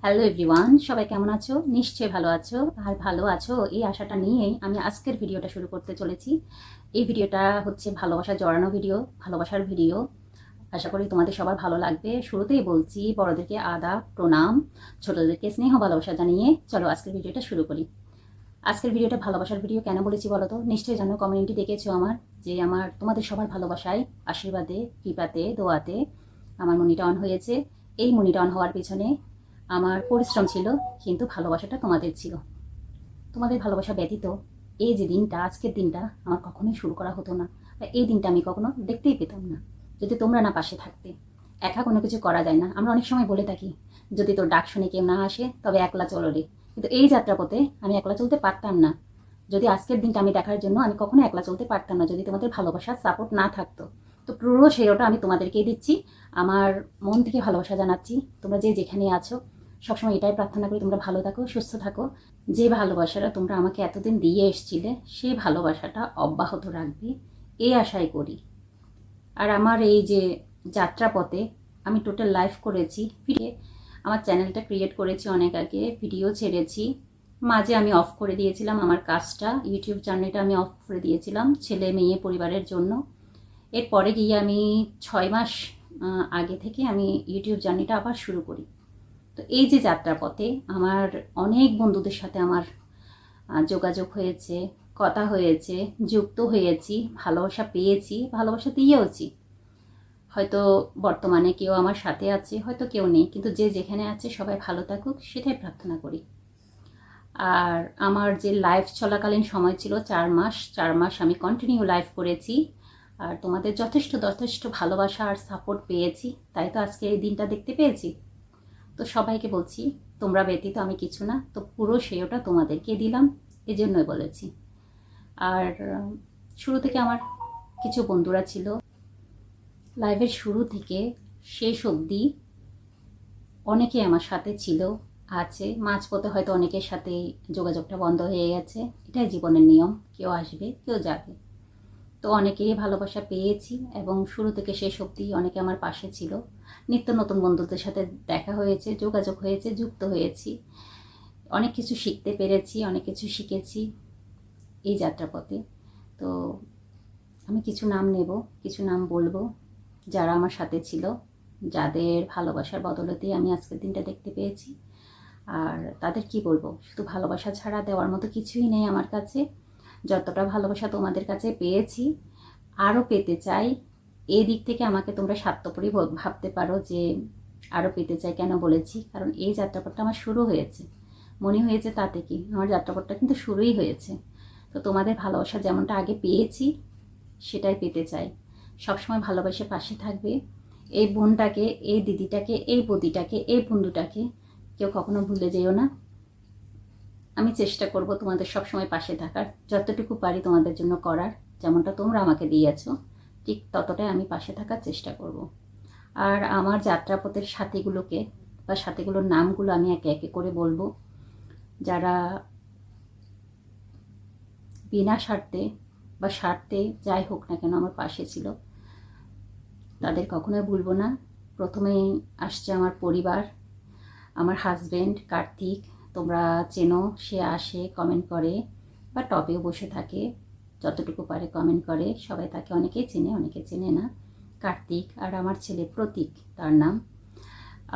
Hello everyone, সবাই কেমন আছো? নিশ্চয়ই ভালো আছো। আর ভালো আছো এই আশাটা নিয়েই আমি আজকের ভিডিওটা শুরু করতে চলেছি। এই ভিডিওটা হচ্ছে ভালোবাসা জড়ানো ভিডিও, ভালোবাসার ভিডিও। আশা করি তোমাদের সবার ভালো লাগবে। শুরুতেই বলছি, বড়দেরকে আদাব প্রণাম, ছোটদেরকে স্নেহ ভালোবাসা জানিয়ে চলো আজকের ভিডিওটা শুরু করি। আজকের ভিডিওটা ভালোবাসার ভিডিও কেন বলেছি বলো তো? নিশ্চয়ই জানো, কমিউনিটি দেখেছো আমার, যে আমার তোমাদের সবার ভালোবাসায়, আশীর্বাদে, কৃপাতে, দোয়াতে আমার মনিটা অন হয়েছে। এই মনিটা অন হওয়ার পিছনে আমার পরিশ্রম ছিল, কিন্তু ভালোবাসাটা তোমাদের ছিল। তোমাদের ভালোবাসা ব্যতীত এই যে দিনটা, আজকের দিনটা আমার কখনোই শুরু করা হতো না, বা এই দিনটা আমি কখনো দেখতেই পেতাম না যদি তোমরা না পাশে থাকতে। একা কোনো কিছু করা যায় না। আমরা অনেক সময় বলে থাকি, যদি তোর ডাক শুনে কেউ না আসে তবে একলা চলো রে, কিন্তু এই যাত্রাপথে আমি একলা চলতে পারতাম না। যদি আজকের দিনটা আমি দেখার জন্য আমি কখনো একলা চলতে পারতাম না, যদি তোমাদের ভালোবাসার সাপোর্ট না থাকতো। তো পুরো শ্রেয়টা আমি তোমাদেরকেই দিচ্ছি। আমার মন থেকে ভালোবাসা জানাচ্ছি। তোমরা যে যেখানে আছো, সবসময় এটাই প্রার্থনা করি তোমরা ভালো থাকো, সুস্থ থাকো। যে ভালোবাসাটা তোমরা আমাকে এতদিন দিয়ে এসছিলে, সেই ভালোবাসাটা অব্যাহত রাখবে, এই আশাই করি। আর আমার এই যে যাত্রাপথে আমি টোটাল লাইভ করেছি, আমার চ্যানেলটা ক্রিয়েট করেছি অনেক আগে, ভিডিও ছেড়েছি, মাঝে আমি অফ করে দিয়েছিলাম আমার কাজটা, ইউটিউব চ্যানেলটা আমি অফ করে দিয়েছিলাম ছেলে মেয়ে পরিবারের জন্য। এরপরে গিয়ে আমি 6 মাস আগে থেকে আমি ইউটিউব জার্নিটা আবার শুরু করি। তো এই যে যাত্রাপথে আমার অনেক বন্ধুদের সাথে আমার যোগাযোগ হয়েছে, কথা হয়েছে, যুক্ত হয়েছি, ভালোবাসা পেয়েছি, ভালোবাসা দিয়েওছি। হয়তো বর্তমানে কেউ আমার সাথে আছে, হয়তো কেউ নেই, কিন্তু যে যেখানে আছে সবাই ভালো থাকুক, সেটাই প্রার্থনা করি। আর আমার যে লাইভ চলাকালীন সময় ছিল 4 মাস, 4 মাস আমি কন্টিনিউ লাইভ করেছি। আর তোমাদের যথেষ্ট যথেষ্ট ভালোবাসা আর সাপোর্ট পেয়েছি, তাই তো আজকে এই দিনটা দেখতে পেয়েছি। তো সবাইকে বলছি, তোমরা ব্যতীত আমি কিছু না, তো পুরো শ্রেয়টা তোমাদেরকে দিলাম, এজন্যই বলেছি। আর শুরু থেকে আমার কিছু বন্ধুরা ছিল, লাইভের শুরু থেকে শেষ অবধি অনেকে আমার সাথে ছিল, আছে। মাঝপথে হয়তো অনেকের সাথে যোগাযোগটা বন্ধ হয়ে গেছে, এটাই জীবনের নিয়ম, কেউ আসবে কেউ যাবে। তো অনেকেরই ভালোবাসা পেয়েছি, এবং শুরু থেকে শেষ অবধি অনেকে আমার পাশে ছিল। নিত্য নতুন বন্ধুদের সাথে দেখা হয়েছে, যোগাযোগ হয়েছে, যুক্ত হয়েছি, অনেক কিছু শিখতে পেরেছি, অনেক কিছু শিখেছি এই যাত্রাপথে। তো আমি কিছু নাম নেব, কিছু নাম বলবো, যারা আমার সাথে ছিল, যাদের ভালোবাসার বদলতেই আমি আজকের দিনটা দেখতে পেয়েছি। আর তাদের কি বলবো, শুধু ভালোবাসা ছাড়া দেওয়ার মতো কিছুই নেই আমার কাছে। যতটা ভালোবাসা তোমাদের কাছে পেয়েছি, আরও পেতে চাই। এই দিক থেকে আমাকে তোমরা স্বার্থপরই ভাবতে পারো যে আরও পেতে চাই। কেন বলেছি? কারণ এই যাত্রাপথটা আমার শুরু হয়েছে, মনে হয়েছে তাতে কি আমার যাত্রাপথটা কিন্তু শুরুই হয়েছে। তো তোমাদের ভালোবাসা যেমনটা আগে পেয়েছি, সেটাই পেতে চাই। সবসময় ভালোবাসে পাশে থাকবে। এই বোনটাকে, এই দিদিটাকে, এই বদিটাকে, এই বন্ধুটাকে কেউ কখনো ভুলে যেও না। আমি চেষ্টা করব তোমাদের সবসময় পাশে থাকার, যতটুকু পারি তোমাদের জন্য করার। যেমনটা তোমরা আমাকে দিয়েছো, ঠিক ততটাই আমি পাশে থাকার চেষ্টা করব। আর আমার যাত্রাপথের সাথীগুলোকে বা সাথীগুলোর নামগুলো আমি একে একে করে বলবো, যারা বিনা স্বার্থে বা স্বার্থে যাই হোক না কেন আমার পাশে ছিল, তাদের কখনোই ভুলবো না। প্রথমেই আসছে আমার পরিবার, আমার হাজব্যান্ড কার্তিক। তোমরা চেনো, সে আসে, কমেন্ট করে, বা টপেও বসে থাকে, যতটুকু পারে কমেন্ট করে। সবাই তাকে অনেকেই চেনে, অনেকে চেনে না। কার্তিক। আর আমার ছেলে প্রতীক, তার নাম।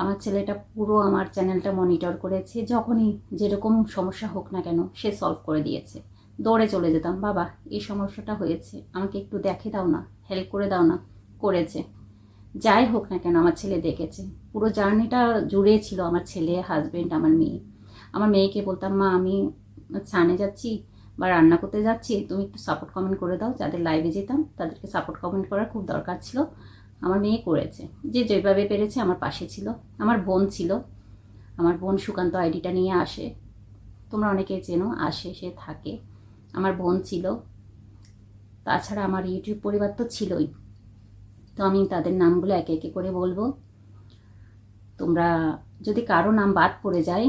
আমার ছেলেটা পুরো আমার চ্যানেলটা মনিটর করেছে, যখনই যেরকম সমস্যা হোক না কেন সে সলভ করে দিয়েছে। দৌড়ে চলে যেতাম, বাবা এই সমস্যাটা হয়েছে, আমাকে একটু দেখে দাও না, হেল্প করে দাও না, করেছে। যাই হোক না কেন আমার ছেলে দেখেছে। পুরো জার্নিটা জুড়ে ছিল আমার ছেলে, হাজব্যান্ড, আমার মেয়ে। আমার মেয়েকে বলতাম, মা আমি ছানে যাচ্ছি বা রান্না করতে যাচ্ছি, তুমি একটু সাপোর্ট কমেন্ট করে দাও। যাদের লাইভে যেতাম তাদেরকে সাপোর্ট কমেন্ট করার খুব দরকার ছিল, আমার মেয়ে করেছে। যে যেভাবে পেরেছে আমার পাশে ছিল। আমার বোন ছিল, আমার বোন সুকান্ত আইডিটা নিয়ে আসে, তোমরা অনেকেই চেনো, আসে, সে থাকে। আমার বোন ছিল। তাছাড়া আমার ইউটিউব পরিবার তো ছিলই। তো আমি তাদের নামগুলো একে একে করে বলবো। তোমরা যদি কারো নাম বাদ পড়ে যায়,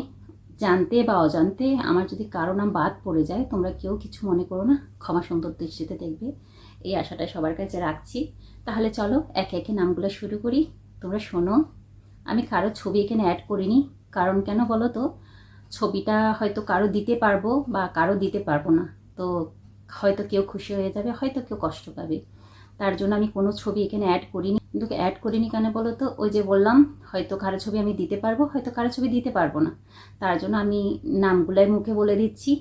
জানতে বা অজান্তে আমার যদি কারো নাম বাদ পড়ে যায়, তোমরা কেউ কিছু মনে করো না, ক্ষমা সুন্দর দৃষ্টিতে দেখবে, এই আশাটা সবার কাছে রাখছি। তাহলে চলো একে একে নামগুলো শুরু করি। তোমরা শোনো, আমি কারো ছবি এখানে অ্যাড করিনি, কারণ কেন বলো তো, ছবিটা হয়তো কারো দিতে পারবো বা কারো দিতে পারবো না। তো হয়তো কেউ খুশি হয়ে যাবে, হয়তো কেউ কষ্ট পাবে। তার জন্য আমি কোনো ছবি এখানে অ্যাড করিনি। কিন্তু অ্যাড করিনি কেন বলো তো, ওই যে বললাম, হয়তো কারো ছবি আমি দিতে পারবো, হয়তো কারো ছবি দিতে পারবো না। তার জন্য আমি নামগুলাই মুখে বলে দিচ্ছি।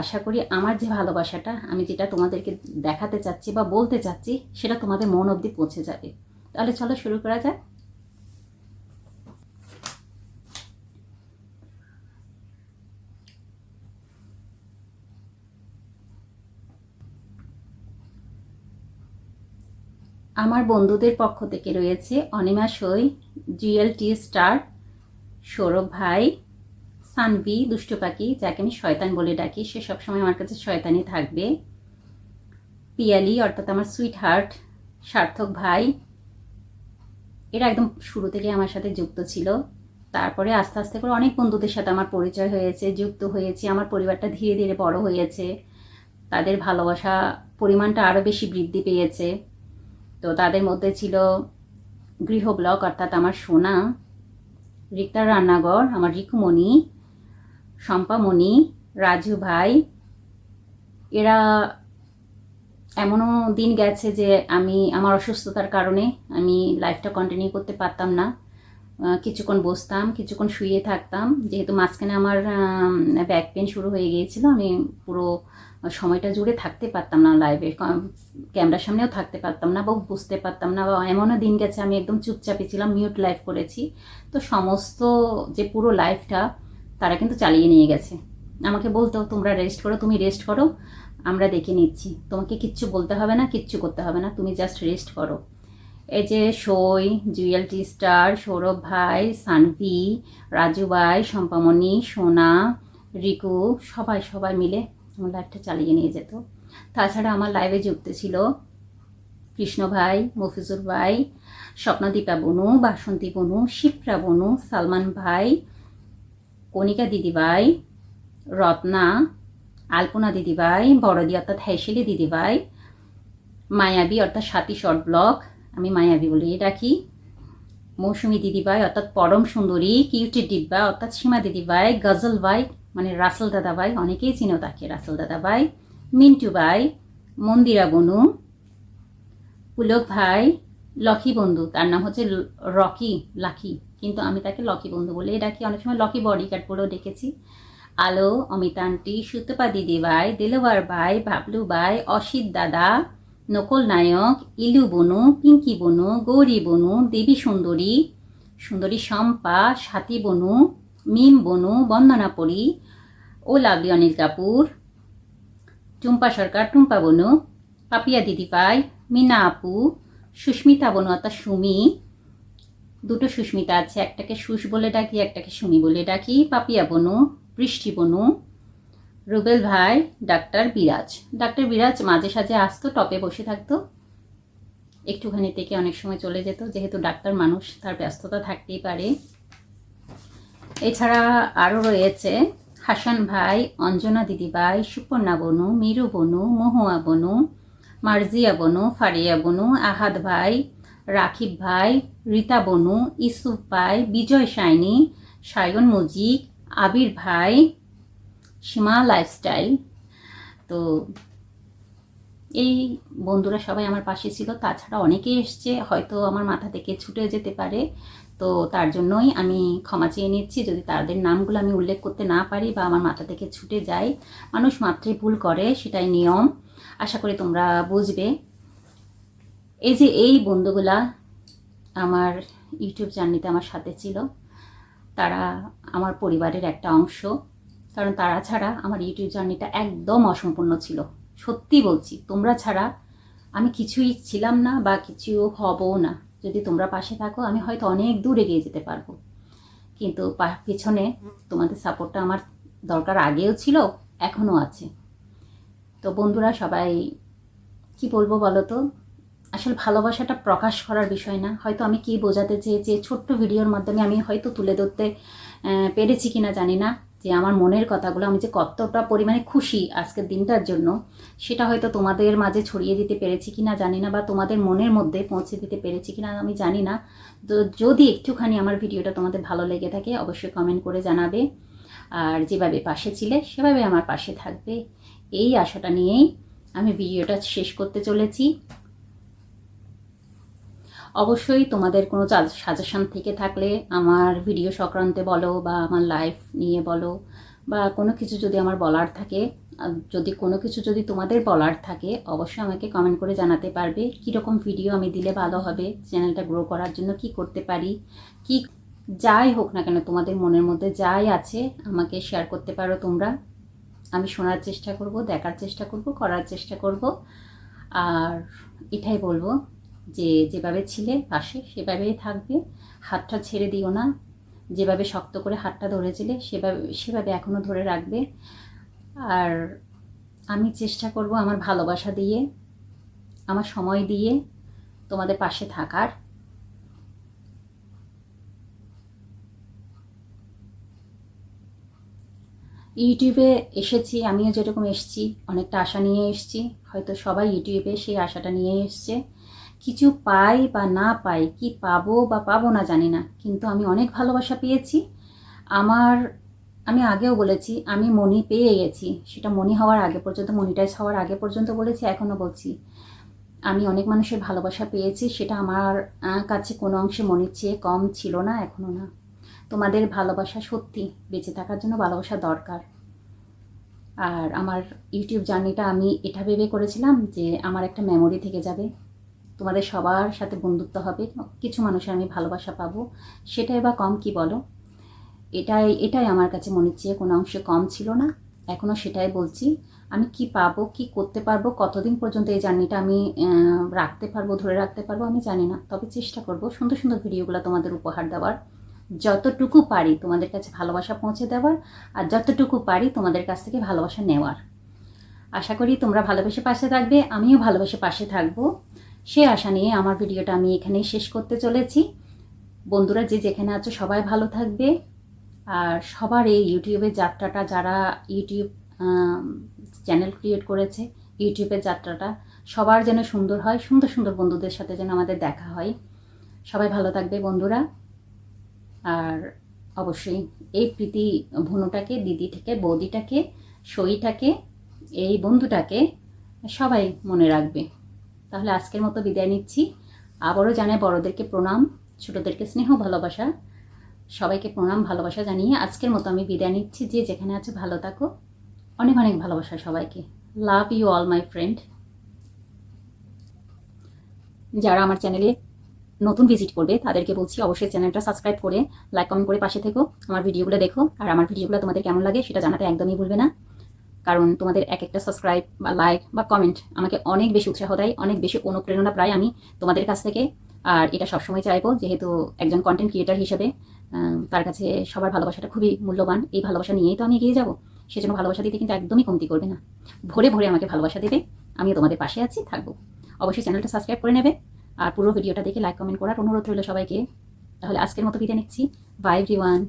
আশা করি আমার যে ভালোবাসাটা, আমি যেটা তোমাদেরকে দেখাতে চাচ্ছি বা বলতে চাচ্ছি, সেটা তোমাদের মন অবধি পৌঁছে যাবে। তাহলে চলো শুরু করা যাক। আমার বন্ধুদের পক্ষ থেকে রয়েছে অনিমা সই, জিএলটি স্টার, সৌরভ ভাই, সানভি দুষ্টু পাখি, যাকে আমি শয়তান বলে ডাকি, সে সবসময় আমার কাছে শয়তানই থাকবে, পিয়ালি অর্থাৎ আমার সুইট হার্ট, সার্থক ভাই, এরা একদম শুরু থেকে আমার সাথে যুক্ত ছিল। তারপরে আস্তে আস্তে করে অনেক বন্ধুদের সাথে আমার পরিচয় হয়েছে, যুক্ত হয়েছি, আমার পরিবারটা ধীরে ধীরে বড় হয়েছে, তাদের ভালোবাসা পরিমাণটা আরও বেশি বৃদ্ধি পেয়েছে। তো তাদের মধ্যে ছিল গৃহ ব্লগ অর্থাৎ আমার সোনা, রিক্তার রান্নাঘর আমার রিকুমণি, শম্পামণি, রাজু ভাই। এরা এমনও দিন গেছে যে আমি আমার অসুস্থতার কারণে আমি লাইফটা কন্টিনিউ করতে পারতাম না। কিছুক্ষণ বসতাম, কিছুক্ষণ শুয়ে থাকতাম, যেহেতু মাঝখানে আমার ব্যাক পেন শুরু হয়ে গিয়েছিল। আমি পুরো সময়টা জুড়ে থাকতে পারতাম না, লাইভে ক্যামেরার সামনেও থাকতে পারতাম না বা বুঝতে পারতাম না, বা এমনও দিন গেছে আমি একদম চুপচাপে ছিলাম, মিউট লাইভ করেছি। তো সমস্ত যে পুরো লাইফটা তারা কিন্তু চালিয়ে নিয়ে গেছে। আমাকে বলতো তোমরা রেস্ট করো, তুমি রেস্ট করো, আমরা দেখে নিচ্ছি, তোমাকে কিচ্ছু বলতে হবে না, কিচ্ছু করতে হবে না, তুমি জাস্ট রেস্ট করো। এই যে সই, জিএলটি স্টার, সৌরভ ভাই, সানভি, রাজু ভাই, শম্পামণি, সোনা, রিকু, সবাই সবাই মিলে আমার লাইফটা চালিয়ে নিয়ে যেত। তাছাড়া আমার লাইভে যুক্ত ছিল কৃষ্ণ ভাই, মফিজুর ভাই, স্বপ্নদীপা বনু, বাসন্তী বনু, শিপ্রা বনু, সালমান ভাই, কণিকা দিদিভাই, রত্না, আলপনা দিদিভাই, বড়দি অর্থাৎ হেসেলি দিদিভাই, মায়াবী অর্থাৎ সাথী শর্ট ব্লগ, আমি মায়াবী বলেই ডাকি, মৌসুমী দিদিভাই অর্থাৎ পরম সুন্দরী, কিউটি ডিব্বা অর্থাৎ সীমা দিদিভাই, গজল ভাই মানে রাসেল দাদাভাই, অনেকেই চিনো তাকে রাসেল দাদাভাই, মিন্টু ভাই, মন্দিরা বনু, পুলক ভাই, লকি বন্ধু, তার নাম হচ্ছে রকি লাকি, কিন্তু আমি তাকে লকি বন্ধু বলেই ডাকি, অনেক সময় লকি বডিগার্ড বলেও ডেকেছি। আলো, অমিতা আন্টি, সুতপা দিদিভাই, দিলওয়ার ভাই, বাবলু ভাই, অসিত দাদা, নকল নায়ক, ইলু বনু, পিঙ্কি বনু, গৌরী বনু, দেবী সুন্দরী, সুন্দরী শম্পা, সাথী বনু, মিম বনু, বন্দনা পরি, ও লাভলি অনিল কাপুর, টুম্পা সরকার, টুম্পা বনু, পাপিয়া দিদিভাই, মিনা আপু, সুস্মিতা বনু অর্থাৎ সুমি, দুটো সুস্মিতা আছে, একটাকে সুস বলে ডাকি, একটাকে সুমি বলে ডাকি, পাপিয়া বনু, বৃষ্টি বনু, রুবেল ভাই, ডাক্তার বিরাজ। ডাক্তার বিরাজ মাঝে সাঝে আসতো, টপে বসে থাকতো, একটুখানি থেকে অনেক সময় চলে যেত, যেহেতু ডাক্তার মানুষ তার ব্যস্ততা থাকতেই পারে। এছাড়া আরও রয়েছে হাসান ভাই, অঞ্জনা দিদিভাই, সুপর্ণা বনু, মিরু বনু, মহুয়া বনু, মার্জিয়া বনু, ফারিয়া বনু, আহাদ ভাই, রাকিব ভাই, রীতা বনু, ইসুফ ভাই, বিজয় সাইনি, সায়ন মুজিক, আবির ভাই, সীমা লাইফস্টাইল। তো এই বন্ধুরা সবাই আমার পাশে ছিল। তাছাড়া অনেকেই এসছে, হয়তো আমার মাথা থেকে ছুটে যেতে পারে, তো তার জন্যই আমি ক্ষমা চেয়ে নিচ্ছি যদি তাদের নামগুলো আমি উল্লেখ করতে না পারি বা আমার মাথা থেকে ছুটে যায়। মানুষ মাত্রই ভুল করে, সেটাই নিয়ম। আশা করি তোমরা বুঝবে। এই যে এই বন্ধুগুলা আমার ইউটিউব জার্নিতে আমার সাথে ছিল, তারা আমার পরিবারের একটা অংশ, কারণ তারা ছাড়া আমার ইউটিউব জার্নিটা একদম অসম্পূর্ণ ছিল। সত্যি বলছি, তোমরা ছাড়া আমি কিছুই ছিলাম না বা কিছু হবও না। যদি তোমরা পাশে থাকো আমি হয়তো অনেক দূর এগিয়ে যেতে পারবো, কিন্তু পেছনে তোমাদের সাপোর্টটা আমার দরকার আগেও ছিল, এখনও আছে। তো বন্ধুরা সবাই কি বলবো বলো তো, আসলে ভালোবাসাটা প্রকাশ করার বিষয় না। হয়তো আমি কি বোঝাতে চেয়েছি ছোট্ট ভিডিওর মাধ্যমে আমি হয়তো তুলে ধরতে পেরেছি কিনা জানি না, যে আমার মনের কথাগুলো, আমি যে কতটা পরিমাণে খুশি আজকের দিনটার জন্য, সেটা হয়তো তোমাদের মাঝে ছড়িয়ে দিতে পেরেছি কি না জানি না, বা তোমাদের মনের মধ্যে পৌঁছে দিতে পেরেছি কি না আমি জানি না। তো যদি একটুখানি আমার ভিডিওটা তোমাদের ভালো লেগে থাকে অবশ্যই কমেন্ট করে জানাবে। আর যেভাবে পাশে ছিলে সেভাবে আমার পাশে থাকবে, এই আশাটা নিয়েই আমি ভিডিওটা শেষ করতে চলেছি। অবশ্যই তোমাদের কোনো সাজেশন থেকে থাকলে আমার ভিডিও সংক্রান্তে বলো, বা আমার লাইফ নিয়ে বলো, বা কোনো কিছু যদি আমার বলার থাকে, যদি কোনো কিছু যদি তোমাদের বলার থাকে অবশ্যই আমাকে কমেন্ট করে জানাতে পারবে। কীরকম ভিডিও আমি দিলে ভালো হবে, চ্যানেলটা গ্রো করার জন্য কি করতে পারি, কি যাই হোক না কেন তোমাদের মনের মধ্যে যাই আছে আমাকে শেয়ার করতে পারো তোমরা। আমি শোনার চেষ্টা করব, দেখার চেষ্টা করব, করার চেষ্টা করব। আর এটাই বলবো যে যেভাবে ছিলে পাশে সেভাবেই থাকবে, হাতটা ছেড়ে দিও না। যেভাবে শক্ত করে হাতটা ধরেছিলে সেভাবে এখনও ধরে রাখবে। আর আমি চেষ্টা করব আমার ভালোবাসা দিয়ে, আমার সময় দিয়ে তোমাদের পাশে থাকার। ইউটিউবে এসেছি, আমিও যেরকম এসেছি অনেকটা আশা নিয়ে এসেছি, হয়তো সবাই ইউটিউবে সেই আশাটা নিয়ে এসছে। কিছু পাই বা না পাই, কি পাবো বা পাবো না জানি না, কিন্তু আমি অনেক ভালোবাসা পেয়েছি। আমি আগেও বলেছি আমি মনি পেয়ে গেছি, সেটা মনি হওয়ার আগে পর্যন্ত, মনিটাইজ হওয়ার আগে পর্যন্ত বলেছি, এখনও বলছি আমি অনেক মানুষের ভালোবাসা পেয়েছি। সেটা আমার কাছে কোনো অংশে মনির চেয়ে কম ছিল না, এখনও না। তোমাদের ভালোবাসা সত্যি বেঁচে থাকার জন্য ভালোবাসা দরকার। আর আমার ইউটিউব জার্নিটা আমি এটা ভেবে করেছিলাম যে আমার একটা মেমোরি থেকে যাবে, তোমাদের সবার সাথে বন্ধুত্ব হবে, কিছু মানুষের আমি ভালোবাসা পাবো, সেটাই বা কম কি বলো। এটাই আমার কাছে মনের চেয়ে কোনো অংশে কম ছিল না, এখনও সেটাই বলছি। আমি কি পাবো, কি করতে পারবো, কতদিন পর্যন্ত এই জার্নিটা আমি রাখতে পারবো, ধরে রাখতে পারবো আমি জানি না, তবে চেষ্টা করব সুন্দর সুন্দর ভিডিওগুলো তোমাদের উপহার দেওয়ার, যতটুকু পারি তোমাদের কাছে ভালোবাসা পৌঁছে দেওয়ার, আর যতটুকু পারি তোমাদের কাছ থেকে ভালোবাসা নেওয়ার। আশা করি তোমরা ভালোবেসে পাশে থাকবে, আমিও ভালোবেসে পাশে থাকবো, সে আশা নিয়ে আমার ভিডিওটা আমি এখানেই শেষ করতে চলেছি। বন্ধুরা যে যেখানে আছো সবাই ভালো থাকবে। আর সবার এই ইউটিউবের যাত্রাটা, যারা ইউটিউব চ্যানেল ক্রিয়েট করেছে, ইউটিউবের যাত্রাটা সবার যেন সুন্দর হয়, সুন্দর সুন্দর বন্ধুদের সাথে যেন আমাদের দেখা হয়। সবাই ভালো থাকবে বন্ধুরা। আর অবশ্যই এই প্রীতি ভুনুটাকে, দিদিটাকে, বৌদিটাকে, সইটাকে, এই বন্ধুটাকে সবাই মনে রাখবে। তাহলে আজকের মতো বিদায় নিচ্ছি। আবারও জানাই বড়োদেরকে প্রণাম, ছোটোদেরকে স্নেহ ভালোবাসা, সবাইকে প্রণাম ভালোবাসা জানিয়ে আজকের মতো আমি বিদায় নিচ্ছি। যে যেখানে আছে ভালো থাকো, অনেক অনেক ভালোবাসা সবাইকে। Love you all my friend. যারা আমার চ্যানেলে নতুন ভিজিট করবে তাদেরকে বলছি অবশ্যই চ্যানেলটা সাবস্ক্রাইব করে লাইক কমেন্ট করে পাশে থেকো, আমার ভিডিওগুলো দেখো। আর আমার ভিডিওগুলো তোমাদের কেমন লাগে সেটা জানাতে একদমই ভুলবে না, কারণ তোমাদের এক একটা সাবস্ক্রাইব বা লাইক বা কমেন্ট আমাকে অনেক বেশি উৎসাহ দেয়, অনেক বেশি অনুপ্রেরণা পাই আমি তোমাদের কাছ থেকে। আর এটা সবসময় চাইবো, যেহেতু একজন কন্টেন্ট ক্রিয়েটার হিসেবে তার কাছে সবার ভালোবাসাটা খুবই মূল্যবান। এই ভালোবাসা নিয়েই তো আমি এগিয়ে যাবো, সেজন্য ভালোবাসা দিতে কিন্তু একদমই কমতি করবে না, ভরে ভরে আমাকে ভালোবাসা দেবে। আমিও তোমাদের পাশে আছি, থাকবো। অবশ্যই চ্যানেলটা সাবস্ক্রাইব করে নেবে, আর পুরো ভিডিওটা দেখে লাইক কমেন্ট করার অনুরোধ রইল সবাইকে। তাহলে আজকের মতো বিদায় নিচ্ছি। By everyone.